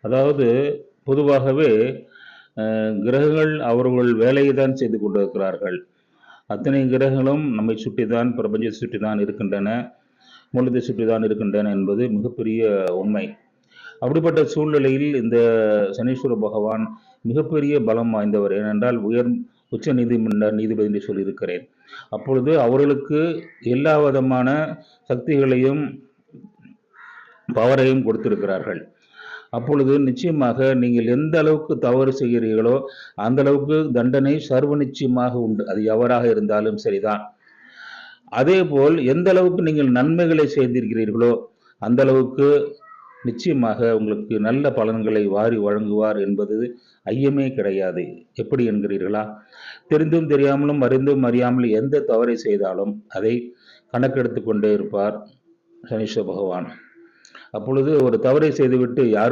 அதாவது பொதுவாகவே கிரகங்கள் அவர்கள் வேலையை தான் செய்து கொண்டிருக்கிறார்கள். அத்தனை கிரகங்களும் நம்மை சுற்றிதான், பிரபஞ்சத்தை சுற்றிதான் இருக்கின்றன, மூலத்தை சுற்றிதான் இருக்கின்றன என்பது மிகப்பெரிய உண்மை. அப்படிப்பட்ட சூழ்நிலையில் இந்த சனீஸ்வர பகவான் மிகப்பெரிய பலம் வாய்ந்தவர். ஏனென்றால் உச்ச நீதிமன்ற நீதிபதி என்று சொல்லியிருக்கிறேன். அப்பொழுது அவர்களுக்கு எல்லா விதமான சக்திகளையும் பவரையும் கொடுத்திருக்கிறார்கள். அப்பொழுது நிச்சயமாக நீங்கள் எந்த அளவுக்கு தவறு செய்கிறீர்களோ அந்த அளவுக்கு தண்டனை சர்வ நிச்சயமாக உண்டு. அது எவராக இருந்தாலும் சரிதான். அதே போல் எந்த அளவுக்கு நீங்கள் நன்மைகளை செய்திருக்கிறீர்களோ அந்த அளவுக்கு நிச்சயமாக உங்களுக்கு நல்ல பலன்களை வாரி வழங்குவார் என்பது ஐயமே கிடையாது. எப்படி என்கிறீர்களா? தெரிந்தும் தெரியாமலும் அறிந்தும் அறியாமல் எந்த தவறை செய்தாலும் அதை கணக்கெடுத்து கொண்டே இருப்பார் சனீஸ்வர பகவான். அப்பொழுது ஒரு தவறை செய்துவிட்டு யாரும்